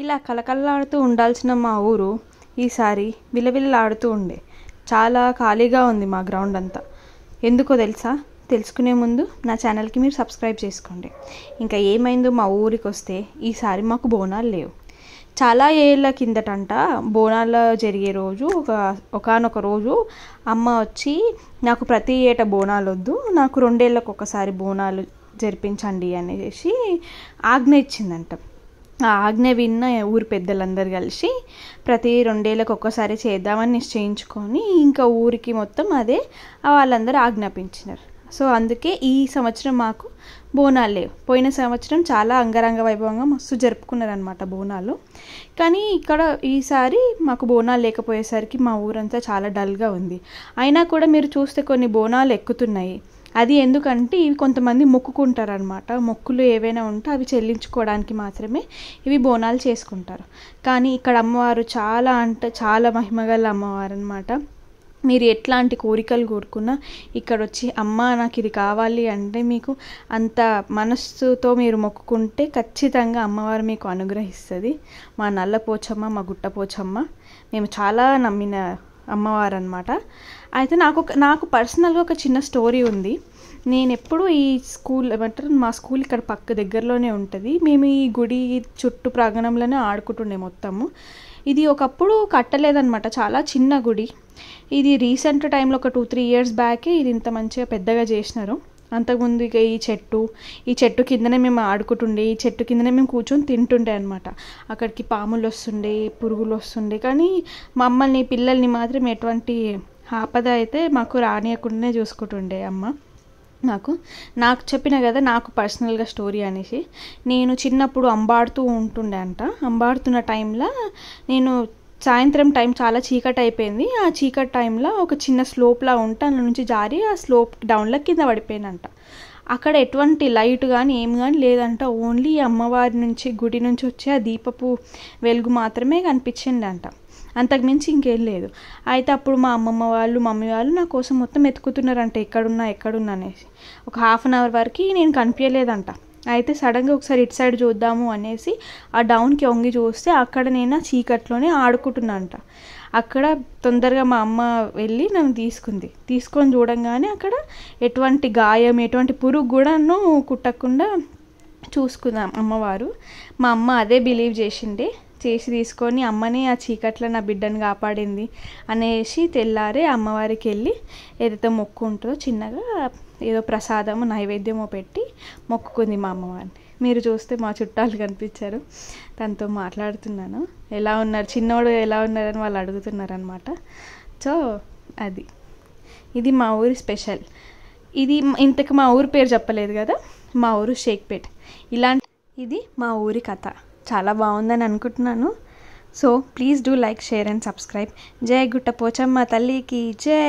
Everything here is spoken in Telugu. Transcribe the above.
ఇలా కలకల్లాడుతూ ఉండాల్సిన మా ఊరు ఈసారి విలవిల్లాడుతూ ఉండే. చాలా ఖాళీగా ఉంది మా గ్రౌండ్ అంతా. ఎందుకో తెలుసా? తెలుసుకునే ముందు నా ఛానల్కి మీరు సబ్స్క్రైబ్ చేసుకోండి. ఇంకా ఏమైందో మా ఊరికి వస్తే ఈసారి మాకు బోనాలు లేవు. చాలా ఏళ్ళ కిందటంట బోనాలు జరిగే రోజు ఒకానొక రోజు అమ్మ వచ్చి నాకు ప్రతి ఏటా బోనాలు వద్దు, నాకు 2 ఏళ్ళకు ఒకసారి బోనాలు జరిపించండి అనేసి ఆజ్ఞ ఇచ్చిందంట. ఆ ఆజ్ఞ విన్న ఊరి పెద్దలందరూ కలిసి ప్రతి 2 ఏళ్ళకు ఒక్కసారి చేద్దామని నిశ్చయించుకొని ఇంకా ఊరికి మొత్తం అదే వాళ్ళందరూ ఆజ్ఞాపించినారు. సో అందుకే ఈ సంవత్సరం మాకు బోనాలు లేవు. పోయిన సంవత్సరం చాలా అంగరంగ వైభవంగా మస్తు జరుపుకున్నారనమాట బోనాలు. కానీ ఇక్కడ ఈసారి మాకు బోనాలు లేకపోయేసరికి మా ఊరంతా చాలా డల్గా ఉంది. అయినా కూడా మీరు చూస్తే కొన్ని బోనాలు ఎక్కుతున్నాయి. అది ఎందుకంటే ఇవి కొంతమంది మొక్కుకుంటారనమాట. మొక్కులు ఏవైనా ఉంటే అవి చెల్లించుకోవడానికి మాత్రమే ఇవి బోనాలు చేసుకుంటారు. కానీ ఇక్కడ అమ్మవారు చాలా అంటే చాలా మహిమగల అమ్మవారు అనమాట. మీరు ఎట్లాంటి కోరికలు కోరుకున్నా ఇక్కడ వచ్చి అమ్మ నాకు ఇది కావాలి అంటే మీకు అంత మనస్సుతో మీరు మొక్కుకుంటే ఖచ్చితంగా అమ్మవారు మీకు అనుగ్రహిస్తుంది. మా నల్లపోచమ్మ, మా గుట్టపోచమ్మ మేము చాలా నమ్మిన అమ్మవారు అనమాట. అయితే నాకు పర్సనల్గా ఒక చిన్న స్టోరీ ఉంది. నేను ఎప్పుడు ఈ స్కూల్ ఏమంటారు, మా స్కూల్ ఇక్కడ పక్క దగ్గరలోనే ఉంటుంది. మేము ఈ గుడి చుట్టూ ప్రాంగణంలోనే ఆడుకుంటుండే మొత్తము. ఇది ఒకప్పుడు కట్టలేదన్నమాట, చాలా చిన్న గుడి. ఇది రీసెంట్ టైంలో ఒక 2-3 ఇయర్స్ బ్యాకే ఇది ఇంత మంచిగా పెద్దగా చేసినారు. అంతకుముందు ఇక ఈ చెట్టు కిందనే మేము ఆడుకుంటుండే, ఈ చెట్టు కిందనే మేము కూర్చొని తింటుండే అనమాట. అక్కడికి పాములు వస్తుండే, పురుగులు వస్తుండే, కానీ మమ్మల్ని పిల్లల్ని మాత్రం ఎటువంటి ఆపద అయితే మాకు రానియకుండానే చూసుకుంటుండే అమ్మ. నాకు చెప్పిన కదా నాకు పర్సనల్గా స్టోరీ అనేసి. నేను చిన్నప్పుడు అంబాడుతూ ఉంటుండే అంట. అంబాడుతున్న టైంలో నేను సాయంత్రం టైం చాలా చీకటి అయిపోయింది. ఆ చీకటి టైంలో ఒక చిన్న స్లోప్లా ఉంటే అందులో నుంచి జారి ఆ స్లోప్ డౌన్లో కింద పడిపోయినంట. అక్కడ ఎటువంటి లైట్ కానీ ఏం కానీ లేదంట. ఓన్లీ అమ్మవారి నుంచి గుడి నుంచి వచ్చే ఆ దీపపు వెలుగు మాత్రమే కనిపించిందంట. అంతకుమించి ఇంకేం లేదు. అయితే అప్పుడు మా అమ్మమ్మ వాళ్ళు, మమ్మీ వాళ్ళు నా కోసం మొత్తం ఎత్తుకుతున్నారంట ఎక్కడున్నా అనేసి. ఒక 1/2 అవర్ వరకు నేను కనిపించలేదంట. అయితే సడన్గా ఒకసారి ఇటు సైడ్ చూద్దాము అనేసి ఆ డౌన్కి వంగి చూస్తే అక్కడ నేను చీకట్లోనే ఆడుకుంటున్నా అంట. అక్కడ తొందరగా మా అమ్మ వెళ్ళి నన్ను తీసుకొని చూడంగానే అక్కడ ఎటువంటి గాయం, ఎటువంటి పురుగు కూడాను కుట్టకుండా చూసుకుందాం అమ్మవారు. మా అమ్మ అదే బిలీవ్ చేసి తీసుకొని అమ్మనే ఆ చీకట్లో నా బిడ్డను కాపాడింది అనేసి తెల్లారే అమ్మవారికి వెళ్ళి ఏదైతే మొక్కు ఉంటుందో చిన్నగా ఏదో ప్రసాదము నైవేద్యమో పెట్టి మొక్కుకుంది మా అమ్మవారిని. మీరు చూస్తే మా చుట్టాలు కనిపించారు, తనతో మాట్లాడుతున్నాను. ఎలా ఉన్నారు చిన్నోడు, ఎలా ఉన్నారని వాళ్ళు అడుగుతున్నారు అనమాట. సో ఇది మా ఊరి స్పెషల్. ఇంతకు మా ఊరి పేరు చెప్పలేదు కదా, మా ఊరు షేక్పేట్. ఇది మా ఊరి కథ. చాలా బాగుందని అనుకుంటున్నాను. So please do like, share and subscribe. జై గుట్టపోచమ్మ తల్లికి జై.